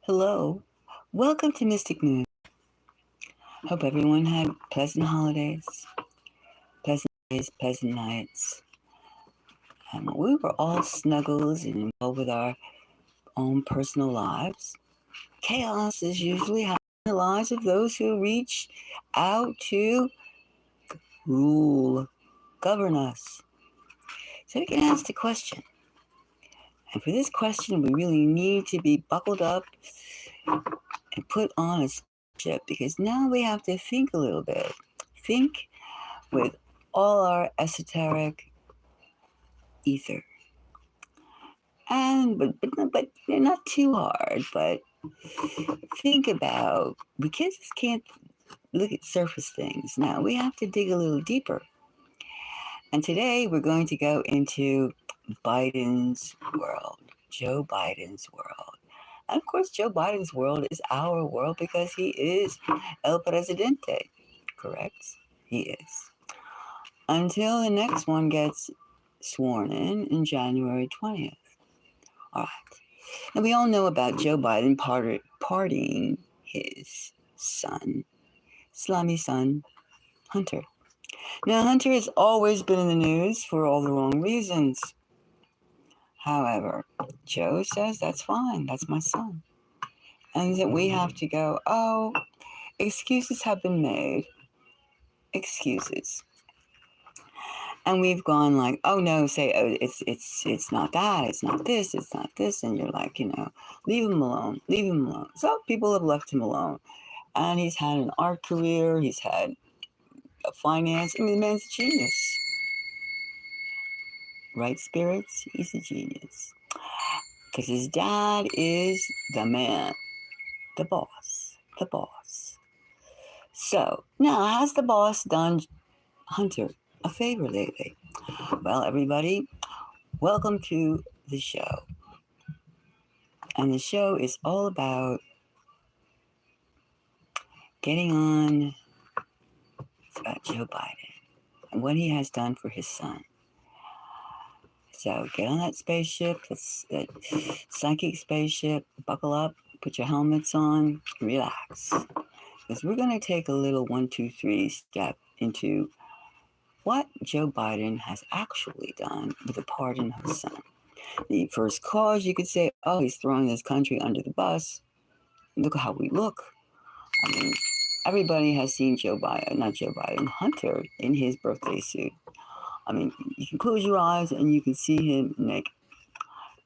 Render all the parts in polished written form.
Hello, welcome to Mystic Moon. Hope everyone had pleasant holidays, pleasant days, pleasant nights. We were all snuggles and involved with our own personal lives. Chaos is usually happening in the lives of those who reach out to rule, govern us. So we can ask the question. And for this question, we really need to be buckled up and put on a ship because now we have to think a little bit. Think with all our esoteric ether. And but not too hard, but think about we kids can't look at surface things. Now we have to dig a little deeper. And today we're going to go into Biden's world, Joe Biden's world. And of course, Joe Biden's world is our world because he is El Presidente, correct? He is. Until the next one gets sworn in January 20th. All right. Now, we all know about Joe Biden pardoning his son, slummy son, Hunter. Now, Hunter has always been in the news for all the wrong reasons. However, Joe says that's fine. That's my son. And that we have to go, oh, excuses have been made. Excuses. And we've gone like, oh no, say, oh, it's not that, it's not this, and you're like, leave him alone, leave him alone. So people have left him alone, and he's had an art career, he's had a finance. I mean, the man's a genius, right? Spirits, he's a genius, because his dad is the man, the boss. So now, has the boss done Hunter a favor lately? Well, everybody, welcome to the show. And the show is all about getting on. It's about Joe Biden and what he has done for his son. So get on that spaceship, that psychic spaceship, buckle up, put your helmets on, relax. Because we're going to take a little 1, 2, 3 step into what Joe Biden has actually done with the pardon of his son. The first cause, you could say, oh, he's throwing this country under the bus. Look at how we look. I mean, everybody has seen Hunter in his birthday suit. I mean, you can close your eyes and you can see him naked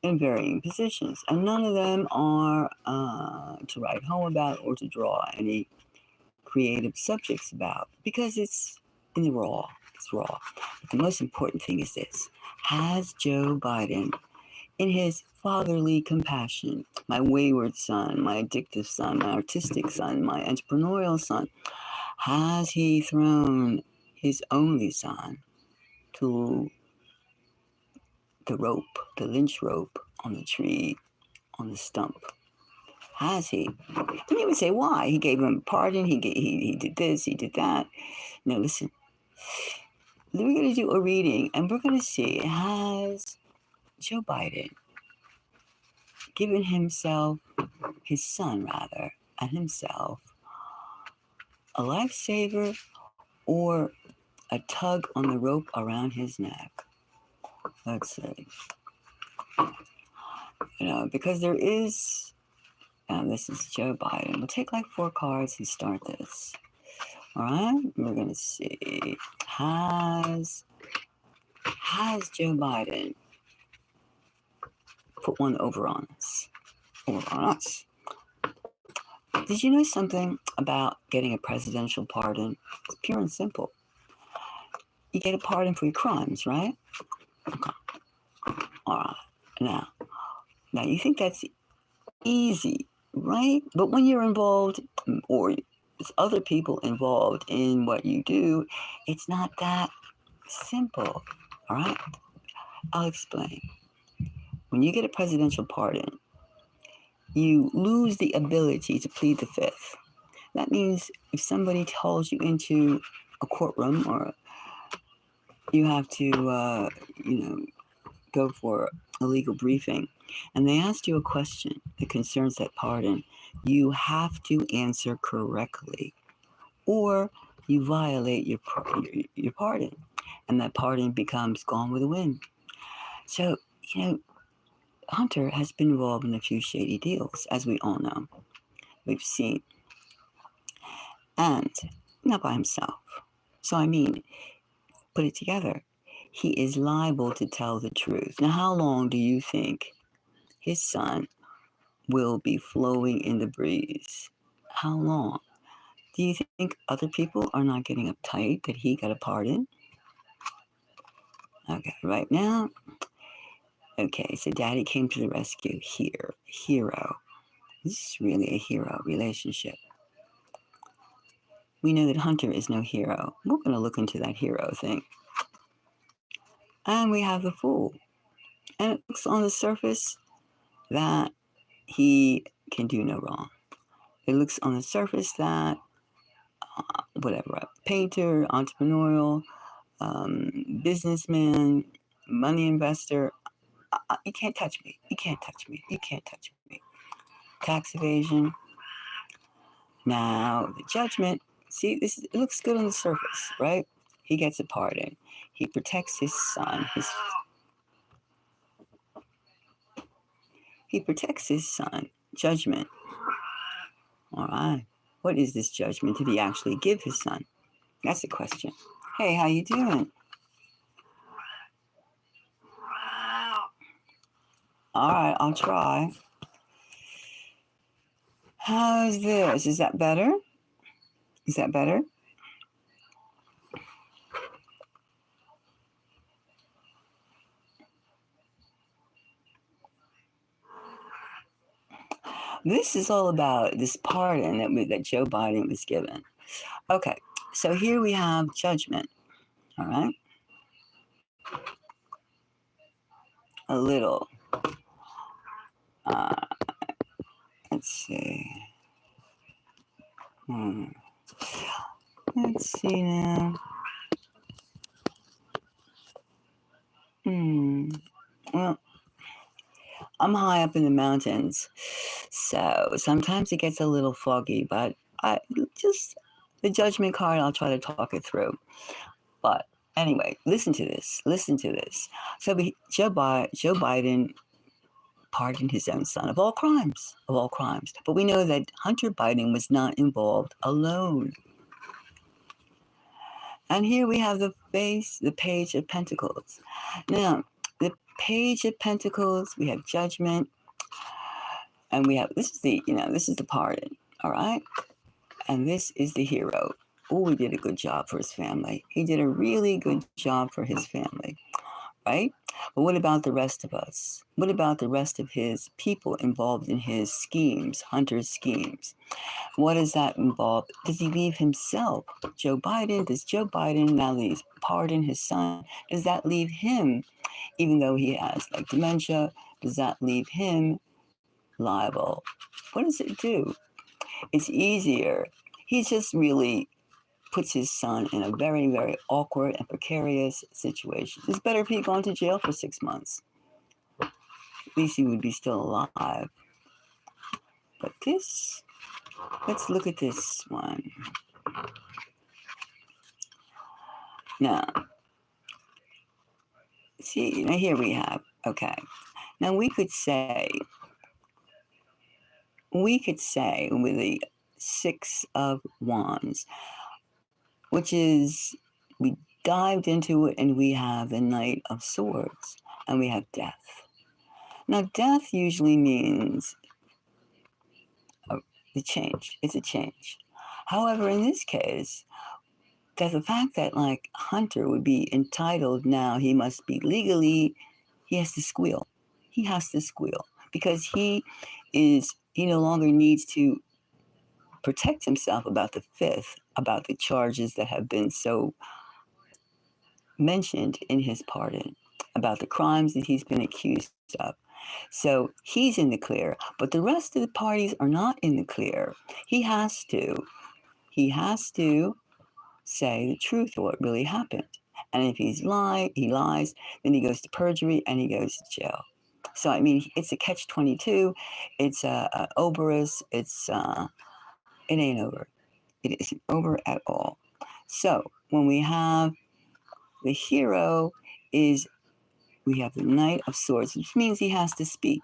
in varying positions. And none of them are to write home about or to draw any creative subjects about because it's in the raw. It's raw. But the most important thing is this. Has Joe Biden, in his fatherly compassion, my wayward son, my addictive son, my artistic son, my entrepreneurial son, has he thrown his only son to the rope, the lynch rope on the tree, on the stump? Has he? And you would say, why? He gave him a pardon, he did this, he did that. Now listen, we're going to do a reading and we're going to see, has Joe Biden given himself, his son rather, and himself, a lifesaver or a tug on the rope around his neck? Let's see. Because there is, this is Joe Biden. We'll take like 4 cards and start this. All right, we're going to see, has Joe Biden put one over on us? Did you know something about getting a presidential pardon? It's pure and simple. You get a pardon for your crimes, right? Okay. All right. Now you think that's easy, right? But when you're involved, or there's other people involved in what you do, it's not that simple. All right? I'll explain. When you get a presidential pardon, you lose the ability to plead the fifth. That means if somebody calls you into a courtroom or you have to, go for a legal briefing and they ask you a question that concerns that pardon, you have to answer correctly or you violate your pardon and that pardon becomes gone with the wind. So, you know, Hunter has been involved in a few shady deals, as we all know. We've seen. And not by himself. So, I mean, put it together. He is liable to tell the truth. Now, how long do you think his son will be flowing in the breeze? How long? Do you think other people are not getting uptight that he got a pardon? Okay, right now. Okay, so daddy came to the rescue here. Hero. This is really a hero relationship. We know that Hunter is no hero. We're going to look into that hero thing. And we have the fool. And it looks on the surface that he can do no wrong. It looks on the surface that, whatever, a painter, entrepreneurial, businessman, money investor, you can't touch me. You can't touch me. You can't touch me. Tax evasion. Now, the judgment, see, it looks good on the surface, right? He gets a pardon. He protects his son. He protects his son. Judgment. All right. What is this judgment? Did he actually give his son? That's the question. Hey, how you doing? All right, I'll try. How's this? Is that better? Is that better? This is all about this pardon that Joe Biden was given. Okay, so here we have judgment. All right. A little. Uh, let's see. Let's see now. Well, I'm high up in the mountains, so sometimes it gets a little foggy, but I just the judgment card, I'll try to talk it through. But anyway, listen to this. Listen to this. So Joe Biden pardoned his own son of all crimes, of all crimes. But we know that Hunter Biden was not involved alone. And here we have the Page of Pentacles. Now, the Page of Pentacles, we have judgment, and we have this is the pardon, all right? And this is the hero. Oh, he did a good job for his family. He did a really good job for his family, right? But what about the rest of us? What about the rest of his people involved in his schemes, Hunter's schemes? What does that involve? Does he leave himself? Joe Biden, does Joe Biden, now that he's pardoned his son, does that leave him, even though he has like dementia, does that leave him liable? What does it do? It's easier. He just really puts his son in a very, very awkward and precarious situation. It's better if he'd gone to jail for 6 months. At least he would be still alive. But this, let's look at this one. Now, see, now here we have, okay. Now we could say with the Six of Wands, which is, we dived into it and we have the Knight of Swords and we have death. Now, death usually means the change. It's a change. However, in this case, there's the fact that like Hunter would be entitled now, he must be legally, he has to squeal. He has to squeal because he no longer needs to protect himself about the fifth, about the charges that have been so mentioned in his pardon, about the crimes that he's been accused of. So he's in the clear, but the rest of the parties are not in the clear. He has to say the truth of what really happened. And if he lies, then he goes to perjury and he goes to jail. So I mean, it's a catch-22. It's a Oberus. It ain't over. It isn't over at all. So when we have the hero, is we have the Knight of Swords, which means he has to speak.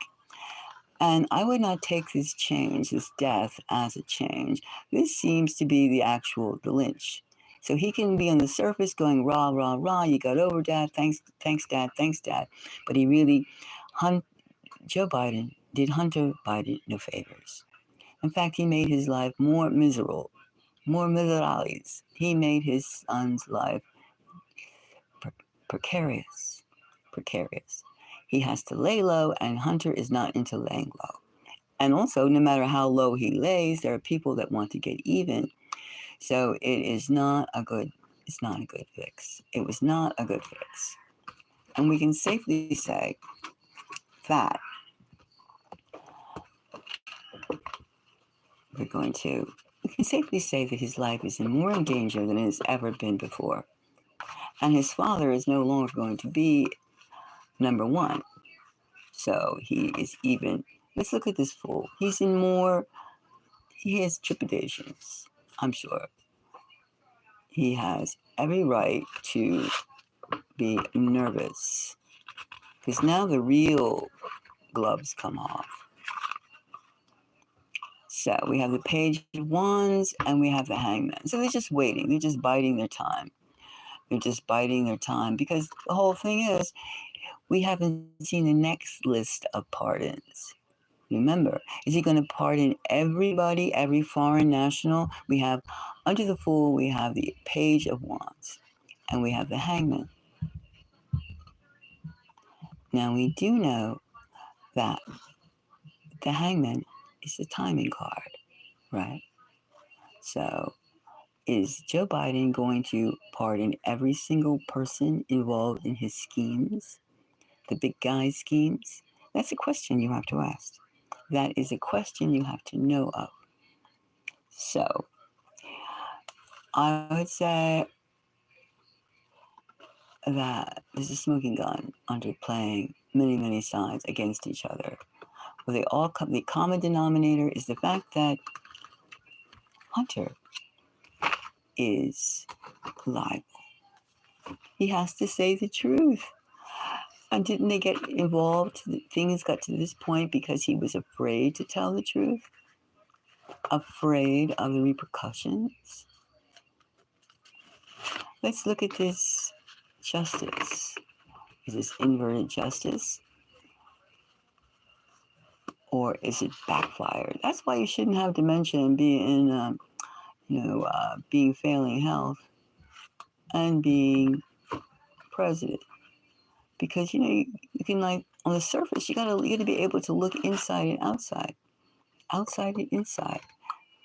And I would not take this change, this death, as a change. This seems to be the lynch. So he can be on the surface going rah rah rah. You got over, Dad. Thanks, Dad. Thanks, Dad. But he really, Joe Biden did Hunter Biden no favors. In fact, he made his life more miserable, more miserables. He made his son's life precarious, precarious. He has to lay low, and Hunter is not into laying low. And also, no matter how low he lays, there are people that want to get even. So it is not a good. It's not a good fix. It was not a good fix, and we can safely say that we're going to. We can safely say that his life is in more danger than it has ever been before, and his father is no longer going to be number one. So he is even. Let's look at this fool. He's in more. He has trepidations, I'm sure. He has every right to be nervous because now the real gloves come off. So we have the Page of Wands and we have the Hangman. So they're just waiting. They're just biding their time. They're just biding their time because the whole thing is we haven't seen the next list of pardons. Remember, is he going to pardon everybody, every foreign national? We have, under the Fool, we have the Page of Wands, and we have the Hangman. Now, we do know that the Hangman is the timing card, right? So, is Joe Biden going to pardon every single person involved in his schemes, the big guy schemes? That's a question you have to ask. That is a question you have to know of. So, I would say that there's a smoking gun underplaying many, many sides against each other. Well, they all come. The common denominator is the fact that Hunter is liable. He has to say the truth. And didn't they get involved? Things got to this point because he was afraid to tell the truth, afraid of the repercussions. Let's look at this justice. Is this inverted justice? Or is it backfired? That's why you shouldn't have dementia and be in, being failing health and being president. Because you can on the surface you gotta be able to look inside and outside and inside.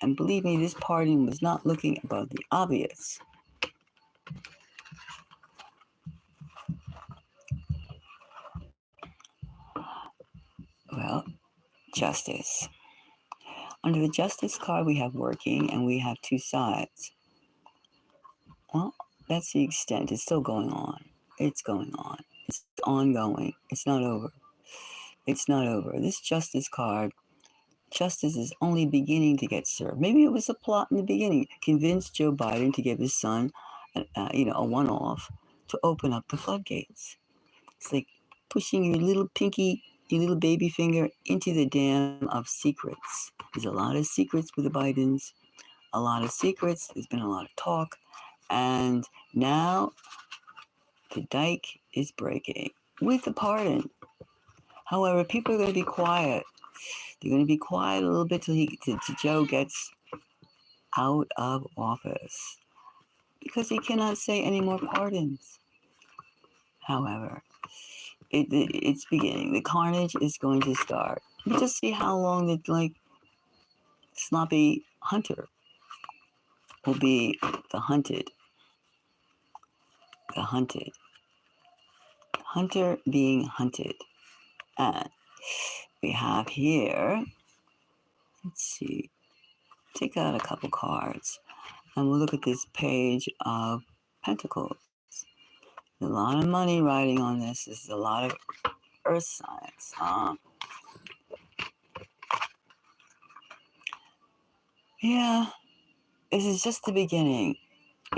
And believe me, this pardon was not looking above the obvious. Well, justice. Under the justice card, we have working and we have two sides. Well, that's the extent. It's still going on. It's going on. It's ongoing. It's not over. It's not over. This justice card, justice is only beginning to get served. Maybe it was a plot in the beginning. Convince Joe Biden to give his son, a one-off to open up the floodgates. It's like pushing your little pinky, your little baby finger into the dam of secrets. There's a lot of secrets with the Bidens, a lot of secrets. There's been a lot of talk. And now the dike is breaking with the pardon. However, people are going to be quiet. They're going to be quiet a little bit till Joe gets out of office because he cannot say any more pardons. However, it's beginning. The carnage is going to start. We just see how long the sloppy Hunter will be the hunted. The hunted. Hunter being hunted. And we have here, let's see, take out a couple cards and we'll look at this Page of Pentacles. A lot of money riding on this. This is a lot of earth signs. Yeah, this is just the beginning.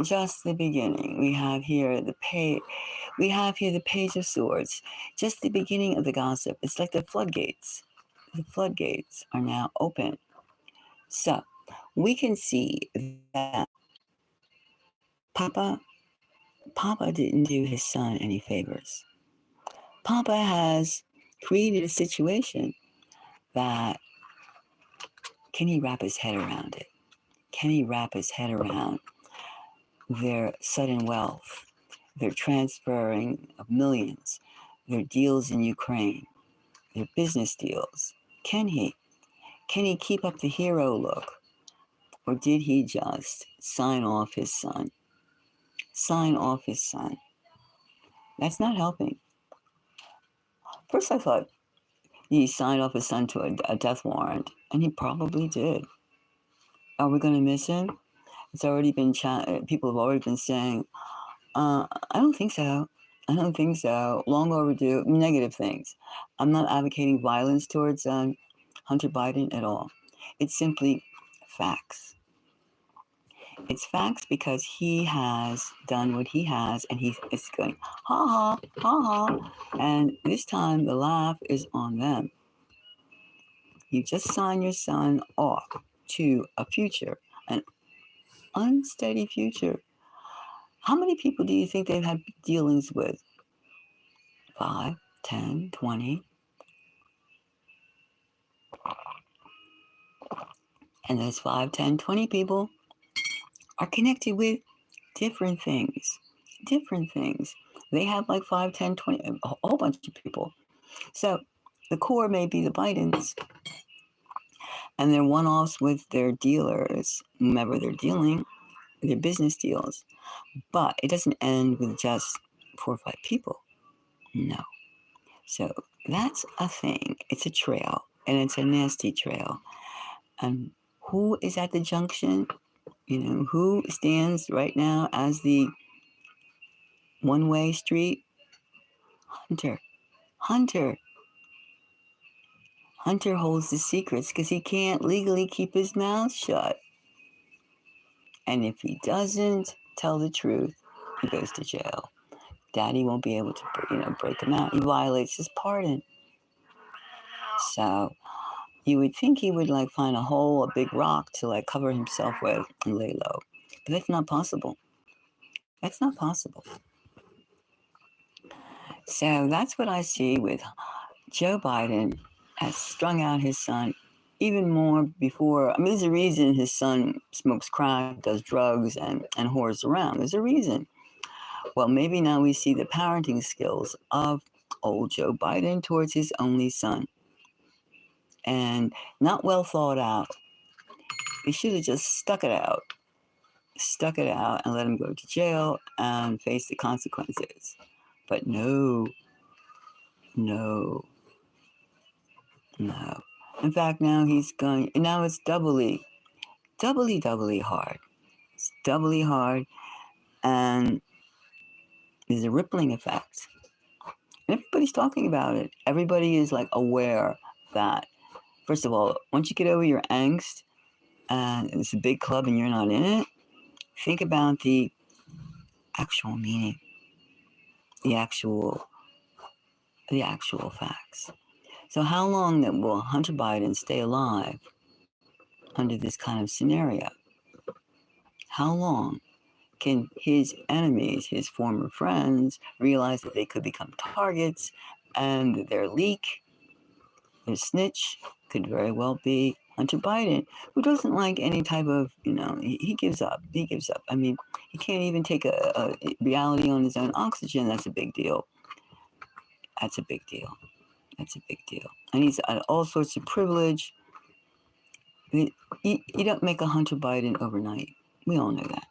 Just the beginning. We have here the page. We have here the Page of Swords. Just the beginning of the gossip. It's like the floodgates. The floodgates are now open. So we can see that Papa didn't do his son any favors. Papa has created a situation that, can he wrap his head around it? Can he wrap his head around their sudden wealth, their transferring of millions, their deals in Ukraine, their business deals? Can he? Can he keep up the hero look? Or did he just sign off his son? Sign off his son. That's not helping. First I thought he signed off his son to a death warrant, and he probably did. Are we going to miss him? It's already been, people have already been saying, I don't think so. I don't think so. Long overdue. Negative things. I'm not advocating violence towards Hunter Biden at all. It's simply facts. It's facts because he has done what he has, and he is going, ha ha, ha ha. And this time the laugh is on them. You just sign your son off to a future, an unsteady future. How many people do you think they've had dealings with? 5, 10, 20? And those 5, 10, 20 people are connected with different things. Different things. They have like 5, 10, 20, a whole bunch of people. So the core may be the Bidens, and they're one-offs with their dealers, whomever they're dealing, their business deals. But it doesn't end with just 4 or 5 people. No. So that's a thing. It's a trail, and it's a nasty trail. And who is at the junction? You know, who stands right now as the one-way street? Hunter. Hunter. Hunter holds the secrets because he can't legally keep his mouth shut. And if he doesn't tell the truth, he goes to jail. Daddy won't be able to, break him out. He violates his pardon. So you would think he would like find a big rock to like cover himself with and lay low. But that's not possible. That's not possible. So that's what I see with Joe Biden has strung out his son even more before. I mean, there's a reason his son smokes crack, does drugs, and whores around. There's a reason. Well, maybe now we see the parenting skills of old Joe Biden towards his only son. And not well thought out. He should have just stuck it out and let him go to jail and face the consequences. But no. In fact, now it's doubly hard. It's doubly hard, and there's a rippling effect. And everybody's talking about it. Everybody is like aware that, first of all, once you get over your angst and it's a big club and you're not in it, think about the actual meaning, the actual facts. So how long will Hunter Biden stay alive under this kind of scenario? How long can his enemies, his former friends, realize that they could become targets and their leak, their snitch, could very well be Hunter Biden, who doesn't like any type of, he gives up. He gives up. I mean, he can't even take a reality on his own oxygen. That's a big deal. That's a big deal. That's a big deal. And he's got all sorts of privilege. You don't make a Hunter Biden overnight. We all know that.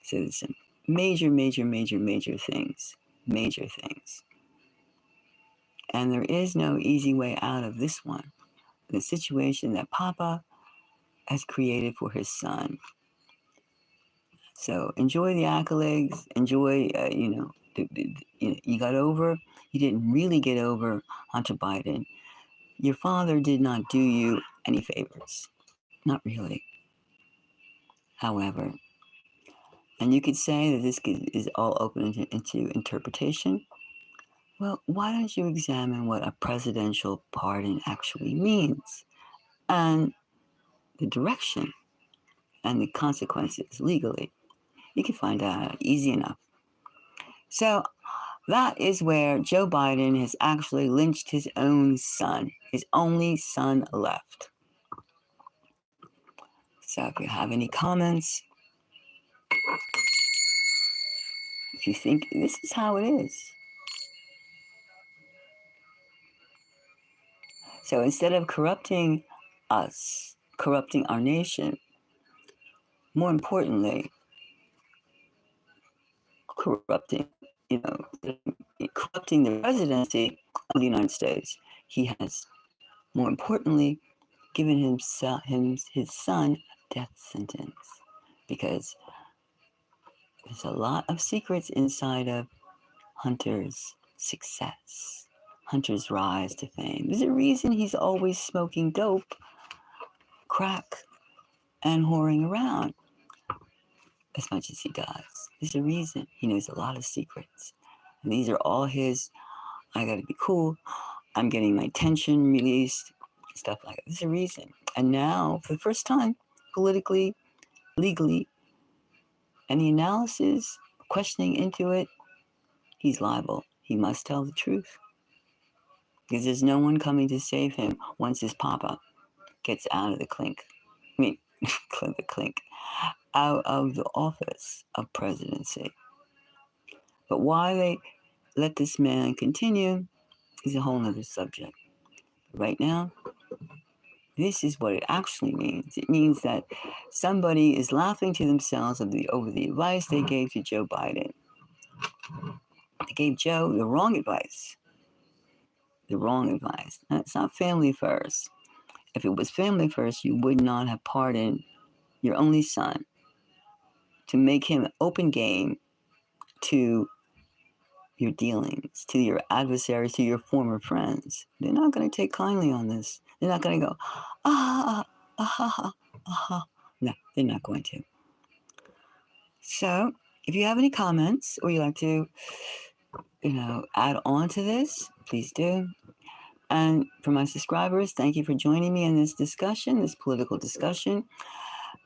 So there's some major things. Major things. And there is no easy way out of this one. The situation that Papa has created for his son. So enjoy the accolades. Enjoy, you got over. You didn't really get over Hunter Biden. Your father did not do you any favors. Not really. However, and you could say that this is all open into interpretation. Well, why don't you examine what a presidential pardon actually means and the direction and the consequences legally? You can find out easy enough. So that is where Joe Biden has actually lynched his own son, his only son left. So if you have any comments, if you think this is how it is. So instead of corrupting us, corrupting our nation, more importantly, corrupting, you know, corrupting the presidency of the United States, he has, more importantly, given his son a death sentence because there's a lot of secrets inside of Hunter's success, Hunter's rise to fame. There's a reason he's always smoking dope, crack, and whoring around as much as he does. There's a reason. He knows a lot of secrets. And these are all his, I gotta be cool, I'm getting my tension released, stuff like that. There's a reason. And now, for the first time, politically, legally, and the analysis, questioning into it, he's liable. He must tell the truth. Because there's no one coming to save him once his papa gets out of the clink. I mean, the clink. Out of the office of presidency. But why they let this man continue is a whole other subject. Right now, this is what it actually means. It means that somebody is laughing to themselves over the advice they gave to Joe Biden. They gave Joe the wrong advice. The wrong advice. That's not family first. If it was family first, you would not have pardoned your only son to make him open game to your dealings, to your adversaries, to your former friends. They're not going to take kindly on this. They're not going to go, ah, ah, ah. No, they're not going to. So, if you have any comments or you'd like to, add on to this, please do. And for my subscribers, thank you for joining me in this discussion, this political discussion.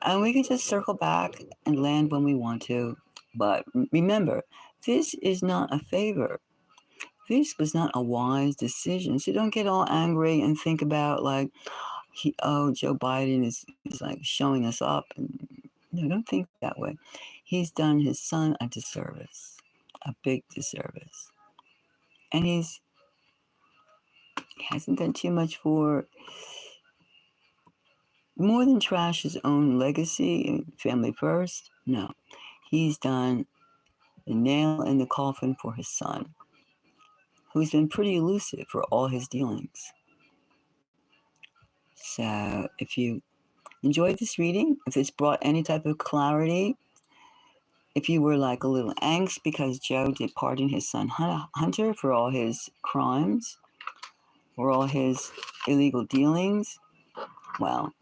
And we can just circle back and land when we want to. But remember, this is not a favor. This was not a wise decision. So don't get all angry and think about like, Joe Biden is like showing us up. And, no, don't think that way. He's done his son a disservice, a big disservice. And he hasn't done too much for more than trash his own legacy and family first. No, he's done the nail in the coffin for his son, who's been pretty elusive for all his dealings. So if you enjoyed this reading, if it's brought any type of clarity, if you were like a little angst because Joe did pardon his son Hunter for all his crimes, for all his illegal dealings, well,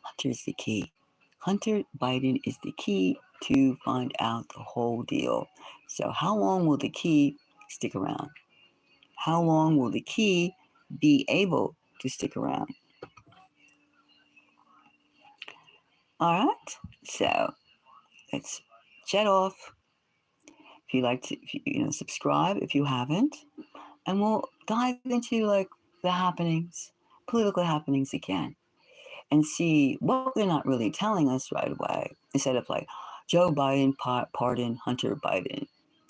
Hunter's the key. Hunter Biden is the key to find out the whole deal. So how long will the key stick around? How long will the key be able to stick around? All right, so let's jet off. If you like to, subscribe if you haven't, and we'll dive into like the happenings, political happenings again, and see what they're not really telling us right away. Instead of like Joe Biden pardoned Hunter Biden,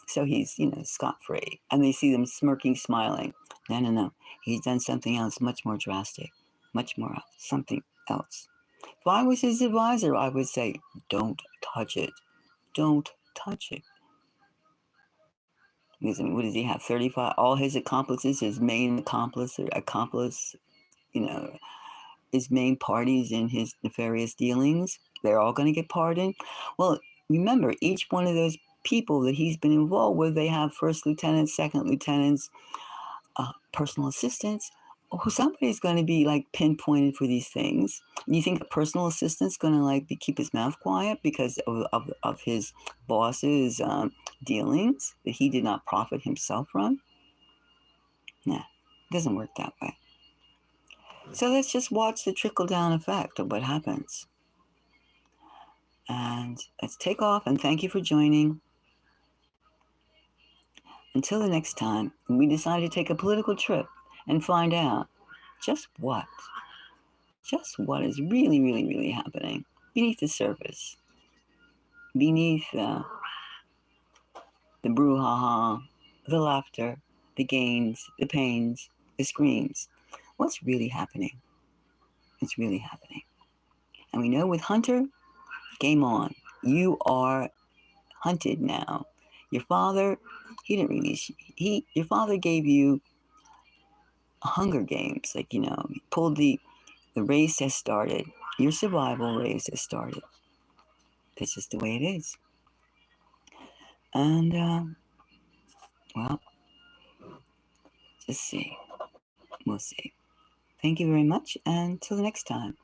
so he's scot-free, and they see them smirking, smiling. No, he's done something else much more drastic, much more something else. If I was his advisor, I would say, don't touch it. Don't touch it. Because, what does he have? 35? All his accomplices, his main accomplice, his main parties in his nefarious dealings, they're all going to get pardoned. Well, remember, each one of those people that he's been involved with, they have first lieutenants, second lieutenants, personal assistants. Somebody's going to be like pinpointed for these things. You think a personal assistant's going to like keep his mouth quiet because of his boss's dealings that he did not profit himself from? Nah, it doesn't work that way. So let's just watch the trickle down effect of what happens. And let's take off, and thank you for joining. Until the next time, we decide to take a political trip and find out just what is really, really, really happening beneath the surface, beneath the brouhaha, the laughter, the gains, the pains, the screams. What's really happening? It's really happening. And we know with Hunter, game on. You are hunted now. Your father, he didn't release you. Your father gave you Hunger Games. Like, he pulled the race has started. Your survival race has started. That's just the way it is. And, well, just see. We'll see. Thank you very much, and till the next time.